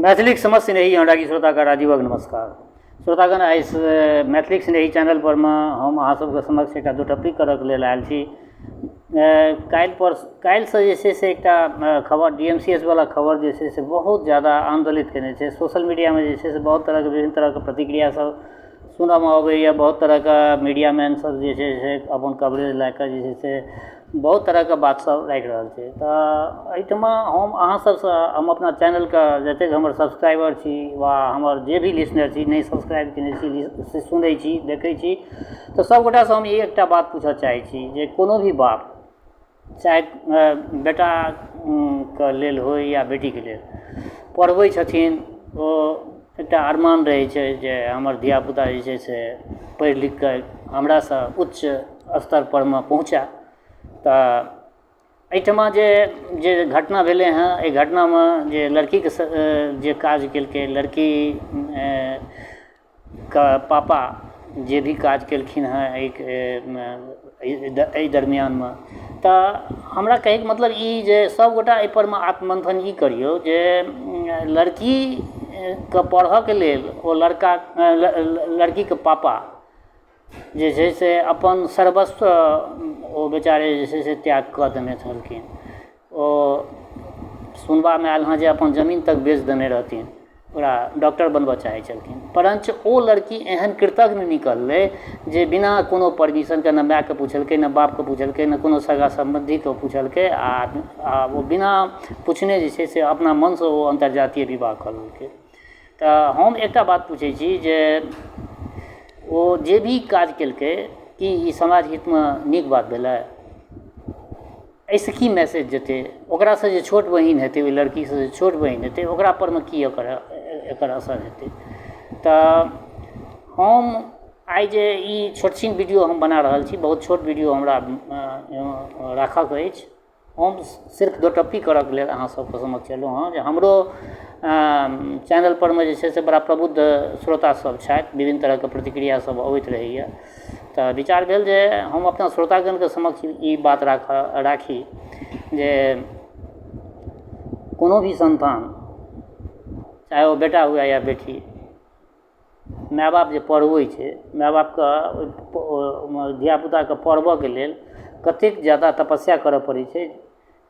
मैथिली समझ स्नेही हमरा की श्रोतागण राजीवक नमस्कार। श्रोतागण आइ मैथिली स्नेही चैनल पर में हम अहाँ सबके समक्ष एकटा दो टॉपिक करक लेल आयल छी। काल्हिसँ जे छै से एकटा खबर DMCS वाला खबर जे छै से बहुत ज़्यादा आंदोलित केने छै। सोशल मीडिया में जे छै से बहुत तरह के विभिन्न तरह के प्रतिक्रिया सब सुनऽ में अबैया। बहुत तरह का मीडिया मैन सब जे छै से अपन कवरेज लए कऽ जे छै से बहुत तरह के बात सब राखि रहल छै। तऽ एहिठमा हम अहाँ सबसँ हम अपना चैनल के जतेक हमर सब्सक्राइबर छी वा हमर जे भी लिसनर छी नहीं सब्सक्राइब केने छी से सुनै छी देखै छी, तऽ सबगोटासँ हम एकटा बात पूछऽ चाहै छी जे कोनो भी बाप चाहे बेटा के लेल हो या बेटी के लेल पढ़बै छथिन, ओ एकटा अरमान रहै छै जे हमर धियापुता जे छै से पढ़ि लिख कऽ हमरासँ उच्च स्तर पर में पहुँचै। तऽ एहिठमा जे घटना भेलै हँ, एहि घटनामे जे लड़कीके जे काज केलकै, लड़की के पापा जे भी काज केलखिन हँ एहि दरमियानमे, तऽ हमरा कहैके मतलब ई जे सबगोटा एहिपर में आत्ममंथन ई करियौ जे लड़की के पढ़ऽके लेल ओ लड़कीके पापा जे छै से अपन सर्वस्व ओ बेचारे जे छै से त्याग कऽ देने छलखिन। ओ सुनबामे आयल हँ जे अपन जमीन तक बेच देने रहथिन, ओकरा डॉक्टर बनबऽ चाहै छलखिन, परंतु ओ लड़की एहन कृतज्ञ निकललै जे बिना कोनो परमिशनके न मायके पूछलकै, न बापके पूछलकै, न कोनो सगा सम्बन्धीके पूछलकै, आ ओ बिना पूछने जे छै से अपना मनसँ ओ अंतर्जातीय विवाह कऽ लेलकै। तऽ हम एकटा बात पूछै छी जे ओ जे भी काज केलकै कि ई समाज हितमे नीक बात भेलै? एहिसँ की मैसेज जेतै? ओकरासँ जे छोट बहिन हेतै, ओहि लड़कीसँ जे छोट बहिन हेतै, ओकरा परमे की एकर असर हेतै? तऽ हम आइ जे ई छोट छीन वीडियो हम बना रहल छी, बहुत छोट वीडियो हमरा राखक अछि। हम सिर्फ दो टप्पी करक लेल अहाँ सबके समक्ष एलहुँ हँ जे हमरो चैनल पर में जे छै से बड़ा प्रबुद्ध श्रोता सब छथि, विभिन्न तरहके प्रतिक्रिया सब अबैत रहैया। तऽ विचार भेल जे हम अपना श्रोतागणके समक्ष ई बात राखी जे कोनो भी संतान, चाहे वो बेटा हुए या बेटी, माय बाप जे पढ़बै छै, माय बापके धियापुताके पढ़बऽके लेल कतेक ज़्यादा तपस्या करऽ पड़ै छै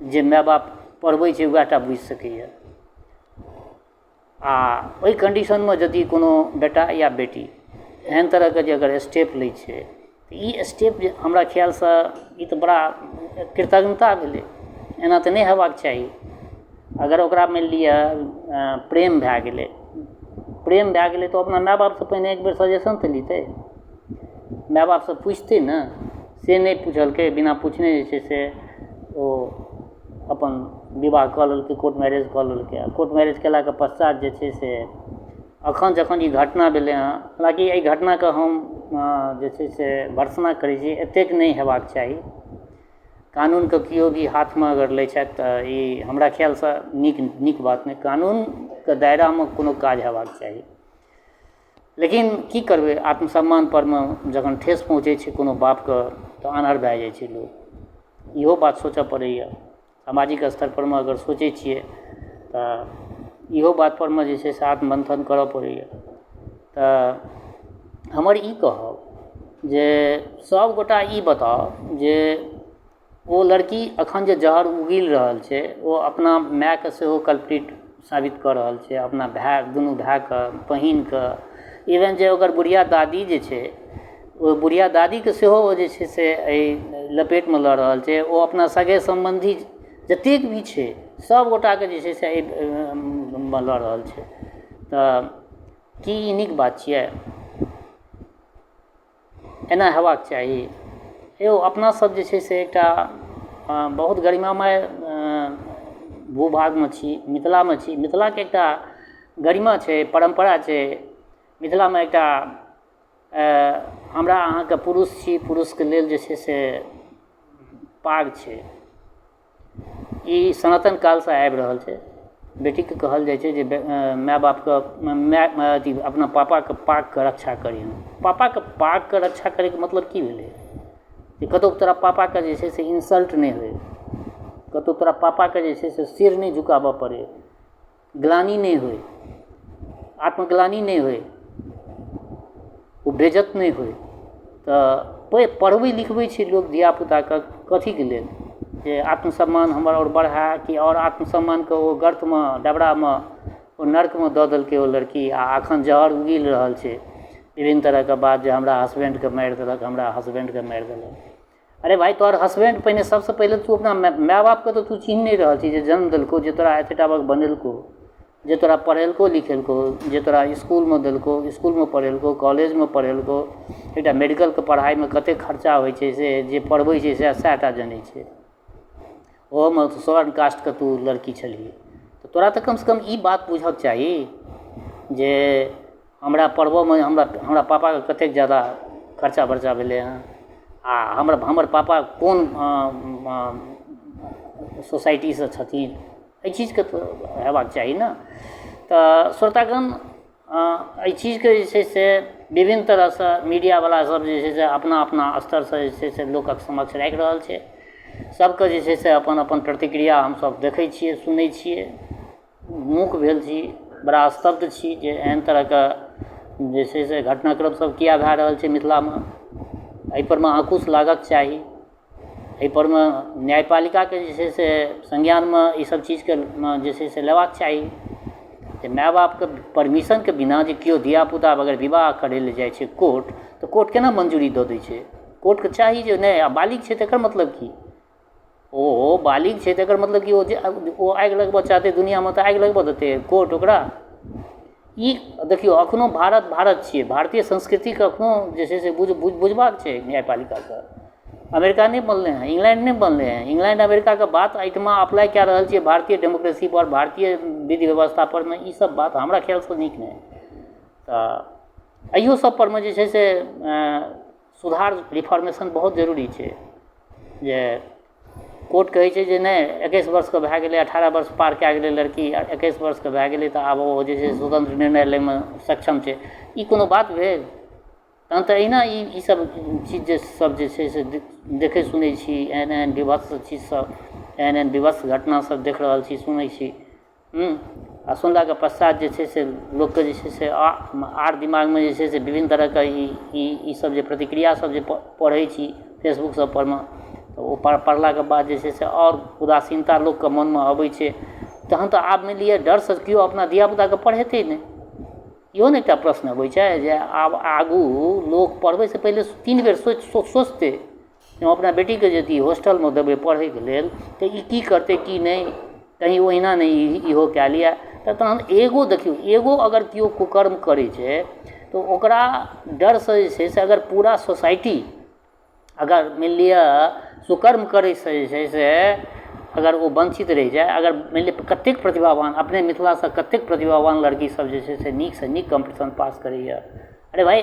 जे माय बाप पढ़बै छै वएह टा बुझि सकैए। आ ओहि कंडीशनमे यदि कोनो बेटा या बेटी एहन तरहके जे अगर स्टेप लै छै, तऽ ई स्टेप जे हमरा ख्यालसँ ई तऽ बड़ा कृतज्ञता भेलै, एना तऽ नहि हेबाक चाही। अगर ओकरा मानि लिअ प्रेम भए गेलै तऽ अपना माय बापसँ पहिने एक बेर सजेशन तऽ लेतै, माय बापसँ पूछतै ने, से नहि पूछलकै, बिना पूछने जे छै से ओ अपन विवाह कऽ लेलकै, कोर्ट मैरेज कऽ लेलकै। कोर्ट मैरेज केलाके पश्चात जे छै से अखन जखन ई घटना भेलै हँ, हालाँकि एहि घटनाके हम जे छै से भर्त्सना करै छी, एतेक नहि हेबाक चाही। कानूनके केओ भी हाथमे अगर लै छथि तऽ ई हमरा ख्यालसँ नीक बात नहि, कानूनके दायरामे कोनो काज हेबाक चाही। लेकिन की करबै, आत्मसम्मान परमे जखन ठेस पहुँचै छै कोनो बापके तऽ आन्हर भए जाइ छै लोक। इहो बात सोचऽ पड़ैए, सामाजिक स्तर परमे अगर सोचै छियै तऽ इहो बात परमे जे छै से आत्ममंथन करऽ पड़ैए। तऽ हमर ई कहब जे सबगोटा ई बताउ जे ओ लड़की अखन जे जहर उगलि रहल छै, ओ अपना मायके सेहो कल्प्रिट साबित कऽ रहल छै, अपना भाय, दुनू भायके, बहिनके, इवन जे ओकर बुढ़िया दादी जे छै, ओ बुढ़िया दादीके सेहो ओ जे छै से एहि लपेटमे लऽ रहल छै। ओ अपना सगे सम्बन्धी जतेक भी छै सबगोटाके जे छै से एहिमे लऽ रहल छै। तऽ की ई नीक बात छियै? एना हेबाक चाही? यौ अपना सब जे छै से एकटा बहुत गरिमामय भूभागमे छी, मिथिलामे छी। मिथिलाके एकटा गरिमा छै, परम्परा छै। मिथिलामे एकटा हमरा अहाँके पुरुष छी, पुरुषके लेल जे छै से पाग छै, ई सनातन कालसँ आबि रहल छै। बेटीके कहल जाइ छै जे माय बापके अपना पापाके पागके रक्षा करिहेँ। पापाके पागके रक्षा करैके मतलब की भेलै? जे कतहु तोरा पापाके जे छै से इंसल्ट नहि होइ, कतहु तोरा पापाके जे छै से सिर नहि झुकाबऽ पड़ै, ग्लानि नहीं होय, आत्मग्लानि नहीं होय, ओ बेजत नहीं होय। तऽ पढ़बै लिखबै छै लोक धियापुताके कथीके लेल, जे आत्मसम्मान हमर और बढ़ा कि और आत्मसम्मानके ओ गर्तमे डबरामे ओ नर्कमे दऽ देलकै ओ लड़की, आ एखन जहर उगील रहल छै विभिन्न तरहके बात, जे हमरा हस्बैंडके मारि देलक, हमरा हस्बैंडके मारि देलक। अरे भाई, तोहर हस्बैंड पहिने सबसँ पहिले तू अपना माय बापके तऽ तू चिन्ह नहीं रहल छी, जे जन्म देलको, जे तोरा एतेटा बनेलको, जे तोरा पढ़ेलको लिखेलको, जे तोरा इसकुलमे देलको, इसकुलमे पढ़ेलको, कॉलेजमे पढ़ेलको। एकटा मेडिकलके पढ़ाइमे कतेक खर्चा होइ छै से जे पढ़बै छै सएह टा जनै छै। ओहोमे स्वर्ण कास्टके तू लड़की छलही, तऽ तोरा तऽ कमसँ कम ई बात बुझक चाही जे हमरा पढ़बऽमे हमरा पापाके कतेक ज़्यादा खर्चा बर्चा भेलै हँ, आ हमर पापा कोन सोसाइटीसँ छथिन, एहि चीजके तऽ हेबाक चाही ने। तऽ श्रोतागण, एहि चीजके जे छै से विभिन्न तरहसँ मीडियावला सब जे छै से अपना अपना स्तरसँ जे छै से लोकक समक्ष राखि रहल छै। सबके जे छै से अपन अपन प्रतिक्रिया हमसब देखै छियै, सुनै छियै, मूक भेल छी, बड़ा स्तब्ध छी जे एहन तरहके जे छै से घटनाक्रम सब किया भए रहल छै मिथिलामे। एहि परमे अंकुश लागक चाही, एहि परमे न्यायपालिकाके जे छै से संज्ञानमे ई सब चीजके जे छै से लेबाक चाही, जे माय बापके परमिशनके बिना जे केओ धियापुता अगर विवाह करै लए जाइ छै कोर्ट, तऽ कोर्ट केना मंजूरी दऽ दै छै? कोर्टके चाही जे नहि, आ बालिग छै तकर मतलब की? ओ बालिग छै तकर मतलब कि ओ आगि लगबऽ चाहतै दुनियामे तऽ आगि लगबऽ देतै कोर्ट ओकरा? ई देखियौ, अखनो भारत छियै, भारतीय संस्कृतिके अखनो जे छै से बुझबाक छै न्यायपालिकाके। अमेरिका नहीं बनले हैं, इंग्लैंड नहीं बनले हैं, इंग्लैंड अमेरिका के बात एहिठमा अप्लाई कए रहल छियै भारतीय डेमोक्रेसी पर, भारतीय विधि व्यवस्था पर में। ई सब बात हमरा ख्यालसँ नीक नहि। तऽ अहियो सब परमे जे छै से सुधार, रिफॉर्मेशन बहुत जरूरी छै। जे कोर्ट कहै छै जे नहि, 21 वर्षके भए गेलै, 18 वर्ष पार कए गेलै लड़की, 21 वर्षके भए गेलै तऽ आब ओ जे छै स्वतंत्र निर्णय लैमे सक्षम छै। ई कोनो बात भेल? तहन तऽ अहिना ई सब चीज जे सब जे छै से देखै सुनै छी, एहन एहन विभत्स चीज सब, एहन एहन विभत्स घटना सब देख रहल छी, सुनै छी। आ सुनलाके पश्चात जे छै से लोकके जे छै से आर दिमागमे जे छै से विभिन्न तरहके ई सब जे प्रतिक्रिया सब जे पढ़ै छी फेसबुक सब परमे, तऽ ओ पढ़लाके बाद जे छै से आओर उदासीनता लोकके मोनमे अबै छै। तहन तऽ आब मानि लिअ डरसँ केओ अपना धियापुताके पढ़ेतै नहि। इहो ने एकटा प्रश्न अबै छै जे आब आगू लोक पढ़बैसँ पहिले 3 बेर सोचतै। हम अपना बेटीके यदि हॉस्टलमे देबै पढ़ैके लेल तऽ ई की करतै की नहि, कहीं ओहिना नहि इहो कए लिअ। तऽ तहन एगो देखियौ, एगो अगर केओ कुकर्म करै छै तऽ ओकरा डरसँ जे छै से अगर पूरा सोसाइटी अगर मानि लिअ सुकर्म करैसँ जे छै से अगर ओ वंचित रहि जाए, अगर मानि लिअ कतेक प्रतिभावान, अपने मिथिलासँ कतेक प्रतिभावान लड़की सब जे छै से नीकसँ नीक कॉम्पिटिशन पास करैए। अरे भाई,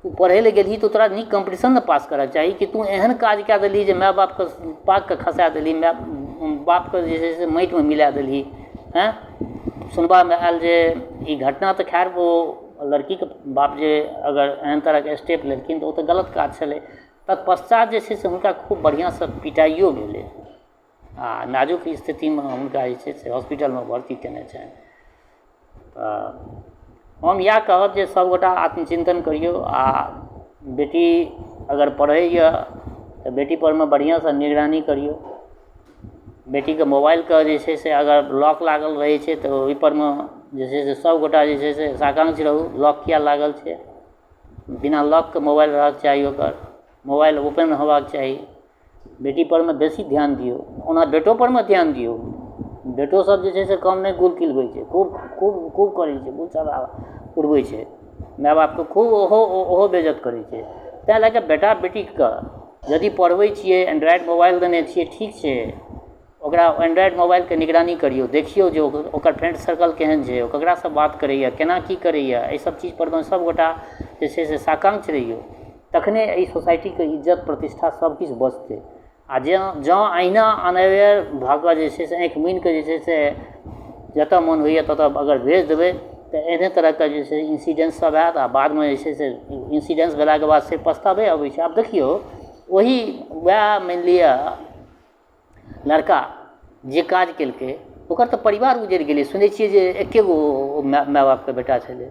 तू पढ़ै लए गेलही तऽ तोरा नीक कॉम्पिटिशन ने पास करऽके चाही, कि तू एहन काज कए देलही जे माय बापके पाकके खसा देलही, माय बापके जे छै से माटिमे मिला देलही। हैं, सुनबामे आयल जे ई घटना तऽ खैर ओ लड़कीके बाप जे अगर एहन तरहके स्टेप लेलखिन तऽ ओ तऽ गलत काज छलै। तत्पश्चात जे छै से हुनका खूब बढ़िआँसँ पिटाइयो भेलै, आ नाजुक स्थितिमे हुनका जे छै से हॉस्पिटलमे भर्ती केने छनि। तऽ हम इएह कहब जे सबगोटा आत्मचिन्तन करियौ, आ बेटी अगर पढ़ैए तऽ बेटी परमे बढ़िआँसँ निगरानी करियौ। बेटीके मोबाइलके जे छै से अगर लॉक लागल रहै छै तऽ ओहि परमे जे छै से सबगोटा जे छै से साकांक्ष रहू, लॉक किया लागल छै, बिना लॉकके मोबाइल रहक चाही, ओकर मोबाइल ओपन होबाक चाही। बेटी परमे बेसी ध्यान दियौ, ओना बेटो परमे ध्यान दियौ। बेटो सब जे छै से कम नहि गुल खिलबै छै, खूब करै छै, गुल सब उड़बै छै, माय बापके खूब ओहो बेइज्जत करै छै। तैँ लए कऽ बेटा बेटीके यदि पढ़बै छियै, एंड्रॉयड मोबाइल देने छियै, ठीक छै, ओकरा एंड्रॉयड मोबाइलके निगरानी करियौ, देखियौ जे ओकर फ्रेंड सर्कल केहन छै, ककरासँ बात करैए, केना की करैए, एहि सब चीज परमे सबगोटा जे छै से साकांक्ष रहियौ। तखने एहि सोसाइटीके इज्जत प्रतिष्ठा सब किछु बचतै। आ जँ अहिना अनअवेयर भऽ कऽ जे छै से आँखि मुनिकऽ जे छै से जतऽ मोन होइए ततऽ अगर भेज देबै तऽ एहने तरहके जे छै इंसिडेंट सब हैत, आ बादमे जे छै से इंसिडेंस भेलाके बाद से पछतावे अबै छै। आब देखियौ, वएह मानि लिअ लड़का जे काज केलकै ओकर तऽ परिवार उजड़ि गेलै। सुनै छियै जे एके गो माय बापके बेटा छलै,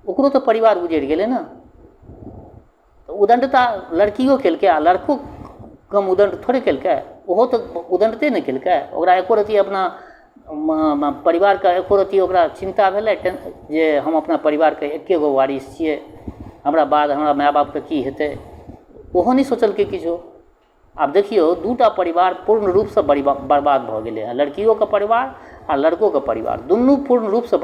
ओकरो तऽ परिवार उजड़ि गेलै ने। तऽ उदण्डता लड़कियो केलकै आ लड़को कम उदण्ड थोड़े केलकै, ओहो तऽ उदण्डते ने केलकै। ओकरा एको रत्ती अपना परिवारके एको रत्ती ओकरा चिन्ता भेलै जे हम अपना परिवारके एके गो वारिस छियै, हमरा बाद हमरा माय बापके की हेतै, ओहो नहि सोचलकै किछो। आब देखियौ दूटा परिवार पूर्ण रूपसँ बर्बाद भऽ गेलै हँ, लड़कियोके परिवार आ लड़कोके परिवार, दुनू पूर्ण रूपसँ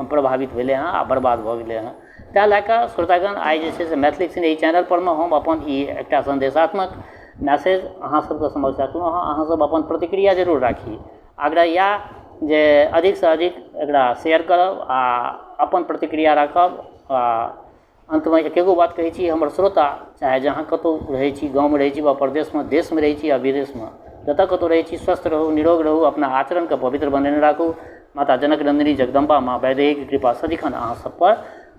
प्रभावित भेलै हँ आ बर्बाद भऽ गेलै हँ। तैँ लए कऽ श्रोतागण आइ जे छै से मैथिली एक्शन एहि चैनलपर मे हम अपन ई एकटा संदेशात्मक मैसेज अहाँ सबके समक्ष रखलहुँ हँ। अहाँ सब अपन प्रतिक्रिया जरूर राखी। आग्रह इएह जे अधिकसँ अधिक एकरा शेयर करब आ अपन प्रतिक्रिया राखब। आ अन्तमे एकेगो बात कहै छी हमर श्रोता, चाहे जहाँ कतहु रहै छी, गाँवमे रहै छी वा परदेशमे, देशमे रहै छी आ विदेशमे, जतऽ कतहु रहै छी, स्वस्थ रहू, निरोग रहू, अपना आचरणके पवित्र बनेने राखू। माता जनक नन्दिनी जगदम्बा माँ वैदेहीके कृपा सदिखन अहाँ सब पर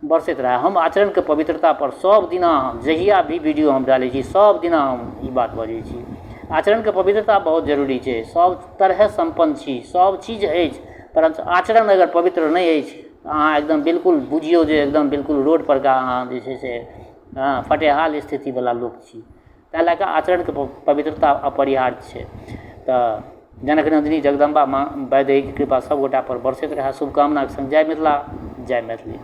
बरसैत रहै। हम आचरणके पवित्रता पर सब दिना जहिया भी वीडियो हम डालै छी सब दिना हम ई बात बजै छी। आचरणके पवित्रता बहुत जरूरी छै। सब तरहे सम्पन्न छी, सब चीज अछि, परन्तु आचरण अगर पवित्र नहि अछि अहाँ एकदम बिल्कुल बुझियौ जे एकदम बिल्कुल रोड परका अहाँ जे छै से फटेहाल स्थितिवला लोक छी। तैँ लए कऽ आचरणके पवित्रता अपरिहार्य छै। तऽ जनक नन्दिनी जगदम्बा माँ वैदेहीके कृपा सब गोटा पर बरसैत रहै। शुभकामनाके संग जय मिथिला, जय मैथिली।